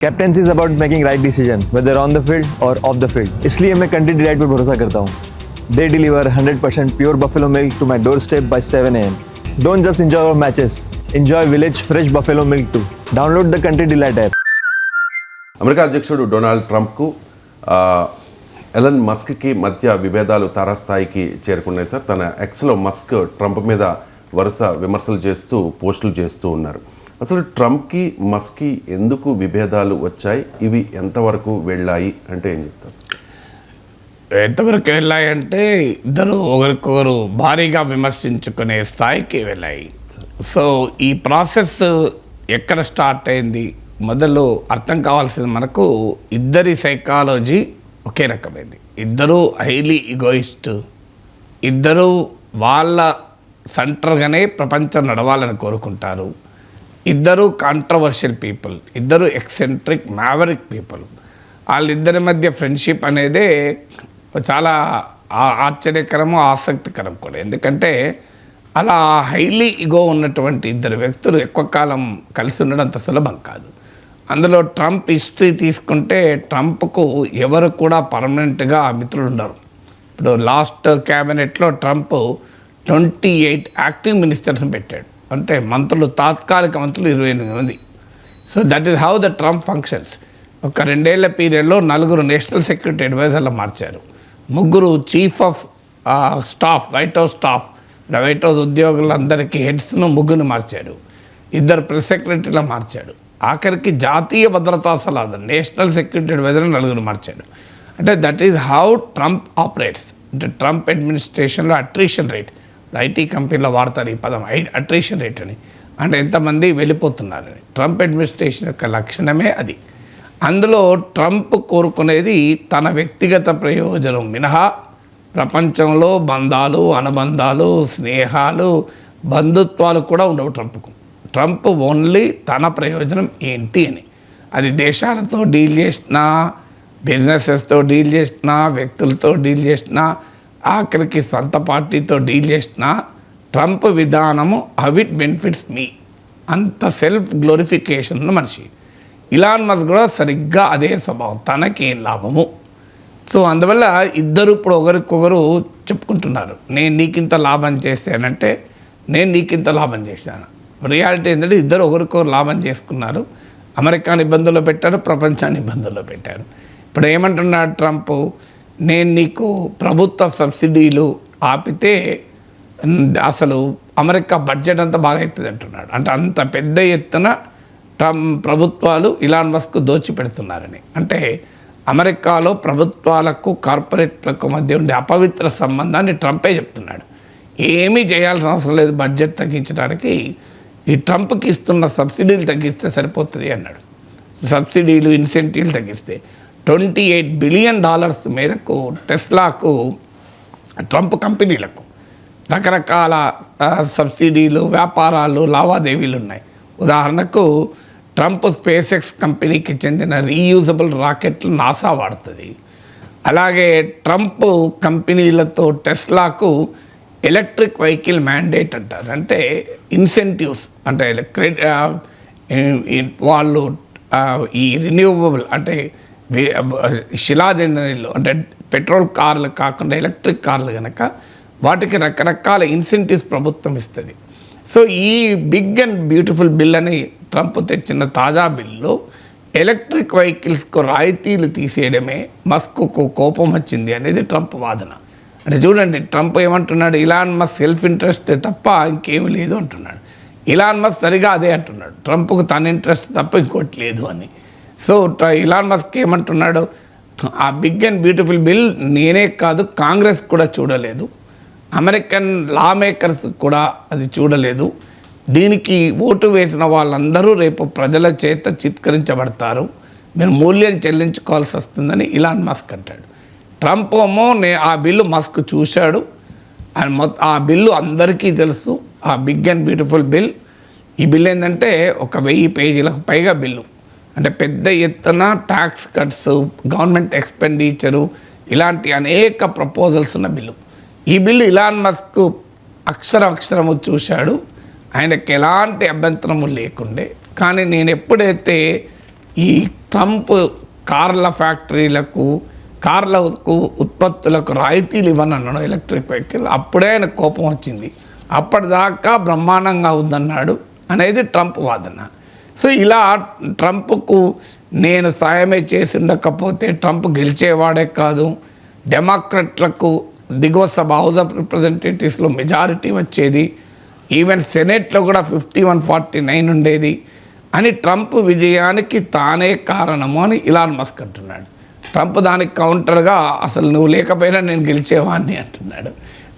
Captaincy is about making right decision whether on the field और off the field. इसलिए मैं Country Delight पर भरोसा करता हूँ। They deliver 100% pure buffalo milk to my doorstep by 7 AM। Don't just enjoy our matches, enjoy village fresh buffalo milk too. Download the country delight app. America అధ్యక్షుడు Donald ట్రంప్కు Elon మస్క్కి మధ్య విభేదాలు తారాస్థాయికి చేరుకున్నాయి sir. తన ఎక్స్లో Musk Trump మీద వరుస విమర్శలు చేస్తూ పోస్టులు చేస్తూ ఉన్నారు. అసలు ట్రంప్కి మస్క్కి ఎందుకు విభేదాలు వచ్చాయి, ఇవి ఎంతవరకు వెళ్ళాయి అంటే ఏం చెప్తారు సార్? ఎంతవరకు వెళ్ళాయి అంటే ఇద్దరు ఒకరికొకరు భారీగా విమర్శించుకునే స్థాయికి వెళ్ళాయి. సో ఈ ప్రాసెస్ ఎక్కడ స్టార్ట్ అయింది, మొదలు అర్థం కావాల్సింది మనకు ఇద్దరి సైకాలజీ ఒకే రకమైంది. ఇద్దరు హైలీ ఈగోయిస్ట్, ఇద్దరు వాళ్ళ సెంటర్గానే ప్రపంచం నడవాలని కోరుకుంటారు. ఇద్దరు కాంట్రవర్షియల్ పీపుల్, ఇద్దరు ఎక్సెంట్రిక్ మ్యావరిక్ పీపుల్. వాళ్ళిద్దరి మధ్య ఫ్రెండ్షిప్ అనేదే చాలా ఆశ్చర్యకరము, ఆసక్తికరం కూడా. ఎందుకంటే అలా హైలీ ఈగో ఉన్నటువంటి ఇద్దరు వ్యక్తులు ఎక్కువ కాలం కలిసి ఉండడం అంత సులభం కాదు. అందులో ట్రంప్ హిస్టరీ తీసుకుంటే ట్రంప్కు ఎవరు కూడా పర్మనెంట్గా మిత్రులు ఉండరు. ఇప్పుడు లాస్ట్ క్యాబినెట్లో ట్రంప్ 28 యాక్టింగ్ మినిస్టర్స్ని పెట్టాడు. అంటే మంత్రులు, తాత్కాలిక మంత్రులు 28 మంది. So that is how the Trump functions. ఒక 2 ఏళ్ల పీరియడ్లో 4 నేషనల్ సెక్యూరిటీ అడ్వైజర్లు మార్చారు, 3 chief of staff, white house staff, white house ఉద్యోగులందరికీ హెడ్స్ను 3 మార్చాడు, 2 ప్రెస్ సెక్రటరీలు మార్చాడు, ఆఖరికి జాతీయ భద్రతా సలహా నేషనల్ సెక్యూరిటీ అడ్వైజర్ 4 మార్చాడు. అంటే that is how Trump operates. అంటే ట్రంప్ అడ్మినిస్ట్రేషన్లో అట్రిషన్ రేట్, ఐటీ కంపెనీలో వాడతారు ఈ పదం, అట్రిషన్ రేట్ అని. అంటే ఎంతమంది వెళ్ళిపోతున్నారని. ట్రంప్ అడ్మినిస్ట్రేషన్ యొక్క లక్షణమే అది. అందులో ట్రంప్ కోరుకునేది తన వ్యక్తిగత ప్రయోజనం మినహా ప్రపంచంలో బంధాలు, అనుబంధాలు, స్నేహాలు, బంధుత్వాలు కూడా ఉండవు ట్రంప్కు. ట్రంప్ ఓన్లీ తన ప్రయోజనం ఏంటి అని. అది దేశాలతో డీల్ చేసినా, బిజినెసెస్తో డీల్ చేసినా, వ్యక్తులతో డీల్ చేసినా, ఆఖరికి సొంత పార్టీతో డీల్ చేసిన ట్రంప్ విధానము హౌ ఇట్ బెనిఫిట్స్ మీ, అంత సెల్ఫ్ గ్లోరిఫికేషన్ మనిషి. ఇలాన్ మస్క్ కూడా సరిగ్గా అదే స్వభావం, తనకేం లాభము. సో అందువల్ల ఇద్దరు ఇప్పుడు ఒకరికొకరు చెప్పుకుంటున్నారు, నేను నీకింత లాభం చేశానంటే నేను నీకింత లాభం చేశాను. రియాలిటీ ఏంటంటే ఇద్దరు ఒకరికొకరు లాభం చేసుకున్నారు. అమెరికాని ఇబ్బందుల్లో పెట్టారు, ప్రపంచాన్ని ఇబ్బందుల్లో పెట్టారు. ఇప్పుడు ఏమంటున్నాడు ట్రంప్, నేను నీకు ప్రభుత్వ సబ్సిడీలు ఆపితే అసలు అమెరికా బడ్జెట్ అంతా బాగా అవుతుంది అంటున్నాడు. అంటే అంత పెద్ద ఎత్తున ప్రభుత్వాలు ఇలాన్ మస్క్ దోచిపెడుతున్నారని. అంటే అమెరికాలో ప్రభుత్వాలకు కార్పొరేట్లకు మధ్య ఉండే అపవిత్ర సంబంధాన్ని ట్రంపే చెప్తున్నాడు. ఏమీ చేయాల్సిన అవసరం లేదు, బడ్జెట్ తగ్గించడానికి ఈ ట్రంప్కి ఇస్తున్న సబ్సిడీలు తగ్గిస్తే సరిపోతుంది అన్నాడు. సబ్సిడీలు, ఇన్సెంటివ్లు తగ్గిస్తే $28 బిలియన్ మేరకు టెస్లాకు, ట్రంప్ కంపెనీలకు రకరకాల సబ్సిడీలు, వ్యాపారాలు, లావాదేవీలు ఉన్నాయి. ఉదాహరణకు ట్రంప్ స్పేస్ ఎక్స్ కంపెనీకి చెందిన రీయూజబుల్ రాకెట్లు నాసా వాడుతుంది. అలాగే ట్రంప్ కంపెనీలతో టెస్లాకు ఎలక్ట్రిక్ వెహికల్ మ్యాండేట్ అంటారు. అంటే ఇన్సెంటివ్స్, అంటే వాళ్ళు ఈ రిన్యూవబుల్ అంటే శిలాజనీలు, అంటే పెట్రోల్ కార్లు కాకుండా ఎలక్ట్రిక్ కార్లు కనుక వాటికి రకరకాల ఇన్సెంటివ్స్ ప్రభుత్వం ఇస్తుంది. సో ఈ బిగ్ అండ్ బ్యూటిఫుల్ బిల్ అని ట్రంప్ తెచ్చిన తాజా బిల్లు ఎలక్ట్రిక్ వెహికల్స్కు రాయితీలు తీసేయడమే మస్క్కు కోపం వచ్చింది అనేది ట్రంప్ వాదన. అంటే చూడండి, ట్రంప్ ఏమంటున్నాడు, ఇలాన్ మస్క్ సెల్ఫ్ ఇంట్రెస్ట్ తప్ప ఇంకేమీ లేదు అంటున్నాడు. ఇలాన్ మస్క్ సరిగా అదే అంటున్నాడు, ట్రంప్కు తన ఇంట్రెస్ట్ తప్ప ఇంకోటి లేదు అని. సో ఇలాన్ మస్క్ ఏమంటున్నాడు, ఆ బిగ్ అండ్ బ్యూటిఫుల్ బిల్ నేనే కాదు కాంగ్రెస్ కూడా చూడలేదు, అమెరికన్ లా మేకర్స్ కూడా అది చూడలేదు, దీనికి ఓటు వేసిన వాళ్ళందరూ రేపు ప్రజల చేత చిత్కరించబడతారు, మీరు మూల్యం చెల్లించుకోవాల్సి వస్తుందని ఇలాన్ మస్క్ అంటాడు. ట్రంప్ ఏమో ఆ బిల్లు మస్క్ చూశాడు, ఆ బిల్లు అందరికీ తెలుసు, ఆ బిగ్ అండ్ బ్యూటిఫుల్ బిల్. ఈ బిల్ ఏంటంటే 1000 పేజీలకు పైగా బిల్లు. అంటే పెద్ద ఎత్తున ట్యాక్స్ కట్స్, గవర్నమెంట్ ఎక్స్పెండిచరు, ఇలాంటి అనేక ప్రపోజల్స్ ఉన్న బిల్లు. ఈ బిల్లు ఇలాన్ మస్క్ అక్షరము చూశాడు, ఆయనకి ఎలాంటి అభ్యంతరము లేకుండే. కానీ నేను ఎప్పుడైతే ఈ ట్రంప్ కార్లకు ఉత్పత్తులకు రాయితీలు ఇవ్వనన్నాడు ఎలక్ట్రిక్ వెహికల్. అప్పుడే ఆయన కోపం వచ్చింది. అప్పటిదాకా బ్రహ్మాండంగా ఉందన్నాడు అనేది ట్రంప్ వాదన. సో ఇలా ట్రంప్కు నేను సాయమే చేసి ఉండకపోతే ట్రంప్ గెలిచేవాడే కాదు, డెమోక్రట్లకు దిగువ సభ హౌస్ ఆఫ్ రిప్రజెంటేటివ్స్లో మెజారిటీ వచ్చేది, ఈవెన్ సెనెట్లో కూడా 51-49 ఉండేది అని ట్రంప్ విజయానికి తానే కారణము అని ఇలాన్ మస్క్ అంటున్నాడు. ట్రంప్ దానికి కౌంటర్గా అసలు నువ్వు లేకపోయినా నేను గెలిచేవాడిని అంటున్నాడు.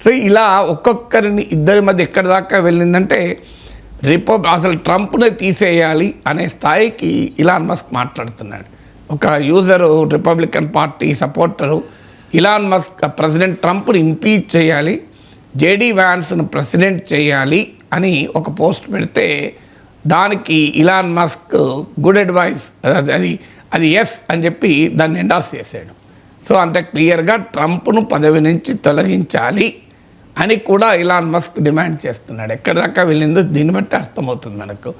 సో ఇలా ఒక్కొక్కరిని ఇద్దరి మధ్య ఎక్కడి దాకా వెళ్ళిందంటే అసలు ట్రంప్ని తీసేయాలి అనే స్థాయికి ఇలాన్ మస్క్ మాట్లాడుతున్నాడు. ఒక user Republican party supporter Elon Musk president ట్రంప్ని ఇంపీచ్ చేయాలి, జేడీ వ్యాన్స్ను ప్రెసిడెంట్ చేయాలి అని ఒక పోస్ట్ పెడితే దానికి ఇలాన్ మస్క్ గుడ్ అడ్వైస్ అది ఎస్ అని చెప్పి దాన్ని ఎండార్స్ చేశాడు. సో అంత క్లియర్గా ట్రంప్ను పదవి నుంచి తొలగించాలి అని కూడా ఇలాన్ మస్క్ డిమాండ్ చేస్తున్నాడు. ఎక్కడి దాకా వెళ్ళిందో దీన్ని బట్టి అర్థమవుతుంది మనకు.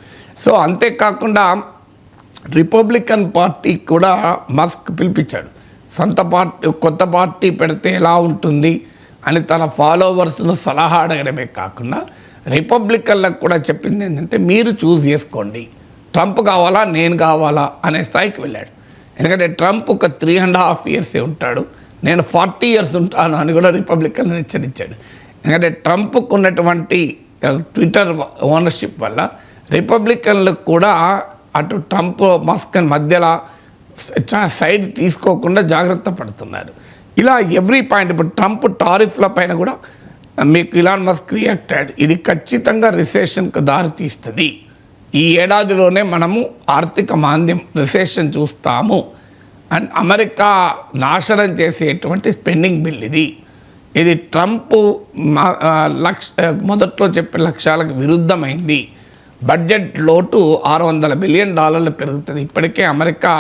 సో అంతేకాకుండా రిపబ్లికన్ పార్టీ కూడా మస్క్ పిలిపించాడు. కొత్త పార్టీ పెడితే ఎలా ఉంటుంది అని తన ఫాలోవర్స్ను సలహా అడగడమే కాకుండా రిపబ్లికన్లకు కూడా చెప్పింది ఏంటంటే మీరు చూస్ చేసుకోండి, ట్రంప్ కావాలా నేను కావాలా అనే స్థాయికి వెళ్ళాడు. ఎందుకంటే ట్రంప్ ఒక 3.5 years ఉంటాడు, నేను 40 years ఉంటాను అని కూడా రిపబ్లికన్లను హెచ్చరించాడు. ఎందుకంటే ట్రంప్కు ఉన్నటువంటి ట్విట్టర్ ఓనర్షిప్ వల్ల రిపబ్లికన్లకు కూడా అటు ట్రంప్ మస్క్ మధ్యలో సైడ్ తీసుకోకుండా జాగ్రత్త పడుతున్నారు. ఇలా ఎవ్రీ పాయింట్ ఇప్పుడు ట్రంప్ టారిఫ్ల పైన కూడా మీకు ఇలాన్ మస్క్ రియాక్టెడ్, ఇది ఖచ్చితంగా రిసెషన్కు దారితీస్తుంది, ఈ ఏడాదిలోనే మనము ఆర్థిక మాంద్యం రిసెషన్ చూస్తాము అండ్ అమెరికా నాశనం చేసేటువంటి స్పెండింగ్ బిల్ ఇది ట్రంప్ మొదట్లో చెప్పే లక్ష్యాలకు విరుద్ధమైంది. బడ్జెట్ లోటు $600 బిలియన్ పెరుగుతుంది. ఇప్పటికే America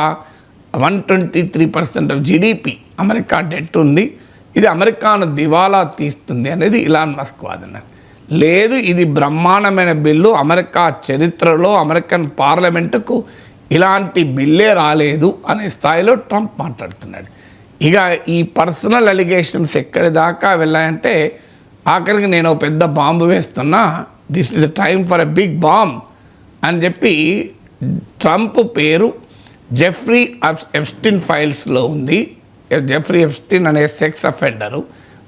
123% of GDP America debt ఉంది. ఇది అమెరికాను దివాలా తీస్తుంది అనేది ఇలాన్ మస్క్ వాదన. లేదు, ఇది బ్రహ్మాండమైన బిల్లు, అమెరికా చరిత్రలో అమెరికన్ పార్లమెంటుకు ఇలాంటి బిల్లే రాలేదు అనే స్థాయిలో ట్రంప్ మాట్లాడుతున్నాడు. ఇక ఈ పర్సనల్ అలిగేషన్స్ ఎక్కడి దాకా వెళ్ళాయంటే ఆఖరికి నేను పెద్ద బాంబు వేస్తున్నా, this is the time for a big bomb అని చెప్పి ట్రంప్ పేరు జెఫ్రీ ఎప్స్టీన్ ఫైల్స్లో ఉంది. జెఫ్రీ ఎప్స్టీన్ అనే సెక్స్ అఫెండరు,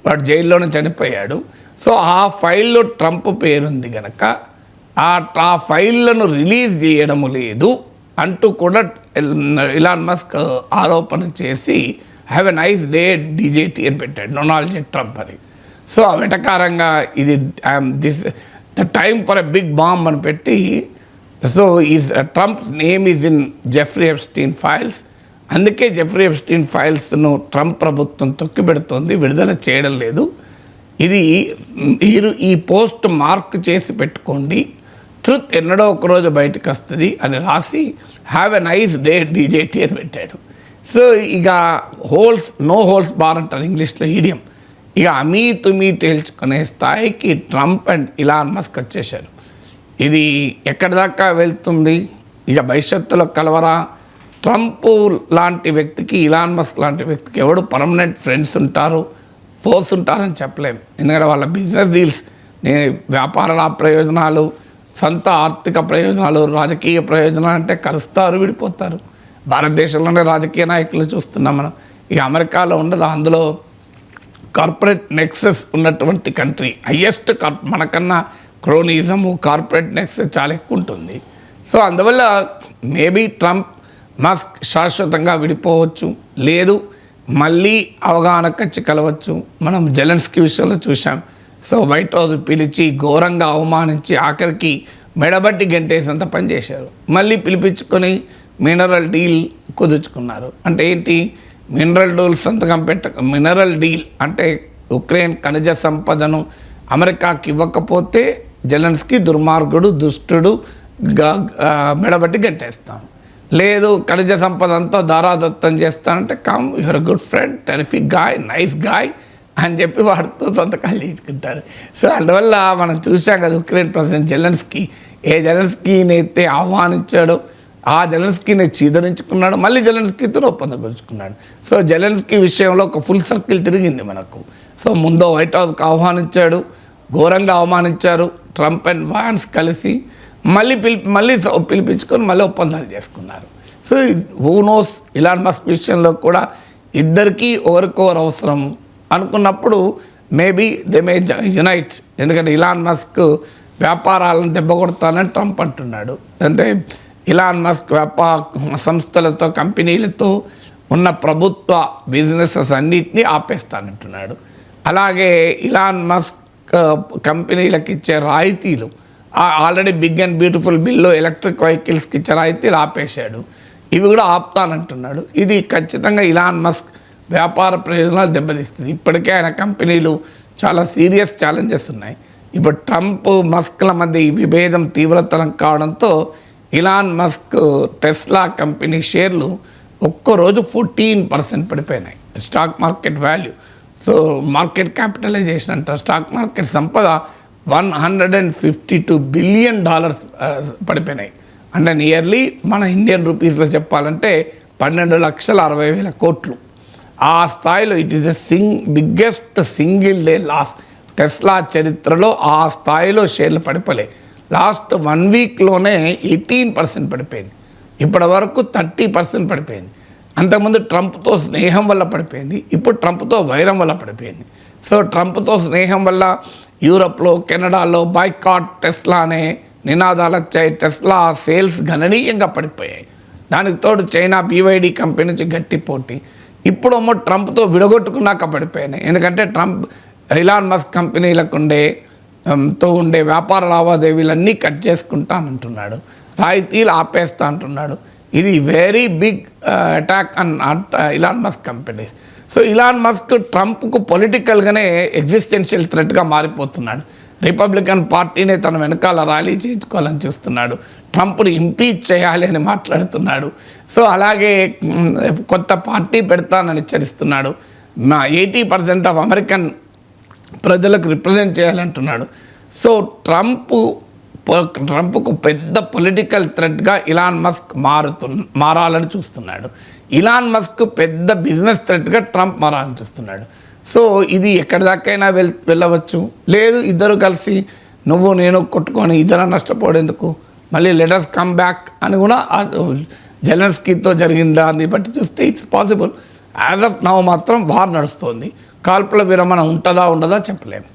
వాడు జైల్లోనే చనిపోయాడు. సో ఆ ఫైల్లో ట్రంప్ పేరుంది కనుక ఆ ఫైళ్ళను రిలీజ్ చేయడము లేదు అంటూ కూడా ఇలాన్ మస్క్ ఆరోపణ చేసి have a nice day DJT అని పెట్టాడు, డొనాల్డ్ జే ట్రంప్ అని. సో వెటకారంగా ఇది the time for a big bomb అని పెట్టి, so is Trump's name is in Jeffrey Epstein files. అందుకే జెఫ్రీ ఎప్స్టీన్ ఫైల్స్ను ట్రంప్ ప్రభుత్వం తొక్కిపెడుతోంది, విడుదల చేయడం లేదు. ఇది మీరు ఈ పోస్ట్ మార్క్ చేసి పెట్టుకోండి, ట్రుత్ ఎన్నడో ఒకరోజు బయటకు వస్తుంది అని రాసి have a nice day DJT అని పెట్టాడు. సో ఇక నో హోల్స్ బార్ అంటారు ఇంగ్లీష్లో ఈడియం. ఇక అమీ తేల్చుకునే స్థాయికి ట్రంప్ అండ్ ఇలాన్ మస్క్ వచ్చేశారు. ఇది ఎక్కడి దాకా వెళ్తుంది, ఇక భవిష్యత్తులో కలవరా? ట్రంప్ లాంటి వ్యక్తికి ఇలాన్ మస్క్ లాంటి వ్యక్తికి ఎవడు పర్మనెంట్ ఫ్రెండ్స్ ఉంటారు, ఫోర్స్ ఉంటారని చెప్పలేము. ఎందుకంటే వాళ్ళ బిజినెస్ డీల్స్, వ్యాపార ప్రయోజనాలు, సొంత ఆర్థిక ప్రయోజనాలు, రాజకీయ ప్రయోజనాలు అంటే కలుస్తారు, విడిపోతారు. భారతదేశంలోనే రాజకీయ నాయకులు చూస్తున్నాం మనం. ఇక అమెరికాలో ఉండదు, అందులో కార్పొరేట్ నెక్సెస్ ఉన్నటువంటి కంట్రీ, హయ్యెస్ట్ మనకన్నా క్రోనిజము కార్పొరేట్ నెక్సెస్ చాలా ఎక్కువ ఉంటుంది. సో అందువల్ల మేబీ ట్రంప్ మస్క్ శాశ్వతంగా విడిపోవచ్చు, లేదు మళ్ళీ అవగాహన కచ్చి కలవచ్చు. మనం జెలెన్స్కీ విషయంలో చూసాం. సో వైట్ హౌస్ పిలిచి ఘోరంగా అవమానించి ఆఖరికి మెడబట్టి గంటేసంత పనిచేశారు. మళ్ళీ పిలిపించుకొని మినరల్ డీల్ కుదుర్చుకున్నారు. అంటే ఏంటి? మినరల్ డీల్ అంటే ఉక్రెయిన్ ఖనిజ సంపదను అమెరికాకి ఇవ్వకపోతే జెలెన్స్కీ దుర్మార్గుడు, దుష్టుడు, మెడబట్టి గంటేస్తాం. లేదు, ఖనిజ సంపద అంతా దారాదత్తం చేస్తానంటే come your good friend, terrific guy, nice guy అని చెప్పి వాడితో సొంతకాలు తీసుకుంటారు. సో అందువల్ల మనం చూసాం కదా, ఉక్రెయిన్ ప్రెసిడెంట్ జెలెన్స్కీ జెలెన్స్కీని అయితే ఆహ్వానించాడు, ఆ జెలెన్స్కీని చీదరించుకున్నాడు, మళ్ళీ జెలెన్స్కీతో ఒప్పందం కుదుర్చుకున్నాడు. సో జెలెన్స్కీ విషయంలో ఒక ఫుల్ సర్కిల్ తిరిగింది మనకు. సో ముందు వైట్ హౌస్కి ఆహ్వానించాడు, ఘోరంగా అవమానించారు ట్రంప్ అండ్ వాన్స్ కలిసి, మళ్ళీ పిలిపించుకొని మళ్ళీ ఒప్పందాలు చేసుకున్నారు. So who knows, Elon Musk విషయంలో కూడా ఇద్దరికీ ఒకరికొకరు అవసరం అనుకున్నప్పుడు మేబీ దే మే యునైట్. ఎందుకంటే ఇలాన్ మస్క్ వ్యాపారాలను దెబ్బకొడతానని ట్రంప్ అంటున్నాడు. అంటే ఇలాన్ మస్క్ సంస్థలతో కంపెనీలతో ఉన్న ప్రభుత్వ బిజినెసెస్ అన్నిటినీ ఆపేస్తానంటున్నాడు. అలాగే ఇలాన్ మస్క్ కంపెనీలకు ఇచ్చే రాయితీలు, already big and beautiful bill electric వెహికల్స్కి ఇచ్చే రాయితీలు ఆపేశాడు, ఇవి కూడా ఆపుతానంటున్నాడు. ఇది ఖచ్చితంగా ఇలాన్ మస్క్ వ్యాపార ప్రయోజనాలు దెబ్బతీస్తుంది. ఇప్పటికే ఆయన కంపెనీలు చాలా సీరియస్ ఛాలెంజెస్ ఉన్నాయి. ఇప్పుడు ట్రంప్ మస్క్ల మధ్య ఈ విభేదం తీవ్రతరం కావడంతో ఇలాన్ మస్క్ టెస్లా కంపెనీ షేర్లు ఒక్కరోజు 14% పడిపోయినాయి. Stock market value, so market capitalization అంటారు, స్టాక్ మార్కెట్ సంపద $152 బిలియన్ పడిపోయినాయి. అంటే నియర్లీ మన ఇండియన్ రూపీస్లో చెప్పాలంటే 12,60,000 కోట్లు. ఆ స్థాయిలో it is the biggest single day loss Tesla చరిత్రలో. ఆ స్థాయిలో షేర్లు పడిపోలే. లాస్ట్ 1 వీక్లోనే 18% పడిపోయింది. ఇప్పటి వరకు 30% పడిపోయింది. అంతకుముందు ట్రంప్తో స్నేహం వల్ల పడిపోయింది, ఇప్పుడు ట్రంప్తో వైరం వల్ల పడిపోయింది. సో ట్రంప్తో స్నేహం వల్ల యూరప్లో, కెనడాలో బాయ్కాట్ టెస్లా అనే నినాదాలు వచ్చాయి. టెస్లా సేల్స్ గణనీయంగా పడిపోయాయి. దానికి తోడు చైనా BYD కంపెనీ నుంచి గట్టి పోటీ. ఇప్పుడు ట్రంప్తో విడగొట్టుకున్నాక పడిపోయినాయి. ఎందుకంటే ట్రంప్ ఇలాన్ మస్క్ కంపెనీలకు ఉండే వ్యాపార లావాదేవీలన్నీ కట్ చేసుకుంటానంటున్నాడు, రాయితీలు ఆపేస్తా అంటున్నాడు. ఇది very big attack on Elon Musk companies. So Elon Musk ట్రంప్కు పొలిటికల్గానే ఎగ్జిస్టెన్షియల్ థ్రెట్గా మారిపోతున్నాడు. రిపబ్లికన్ పార్టీనే తన వెనకాల ర్యాలీ చేయించుకోవాలని చూస్తున్నాడు. ట్రంప్ని ఇంపీచ్ చేయాలి అని మాట్లాడుతున్నాడు. సో అలాగే కొత్త పార్టీ పెడతానని హెచ్చరిస్తున్నాడు. 80% ఆఫ్ అమెరికన్ ప్రజలకు రిప్రజెంట్ చేయాలంటున్నాడు. సో ట్రంప్కు పెద్ద పొలిటికల్ థ్రెట్గా ఇలాన్ మస్క్ మారాలని చూస్తున్నాడు. ఇలాన్ మస్క్ పెద్ద బిజినెస్ థ్రెట్గా ట్రంప్ మారాలని చూస్తున్నాడు. సో ఇది ఎక్కడి దాకైనా వెళ్ళవచ్చు. లేదు ఇద్దరు కలిసి నువ్వు నేను కొట్టుకొని ఇద్దరు నష్టపోవడేందుకు, మళ్ళీ లెటర్స్ కమ్ బ్యాక్ అని కూడా జెలెన్స్కీతో జరిగిన దాన్ని బట్టి చూస్తే it's possible. As of now మాత్రం వార్ నడుస్తోంది. కాల్పుల విరమణ ఉంటుందా ఉండదా చెప్పలేము.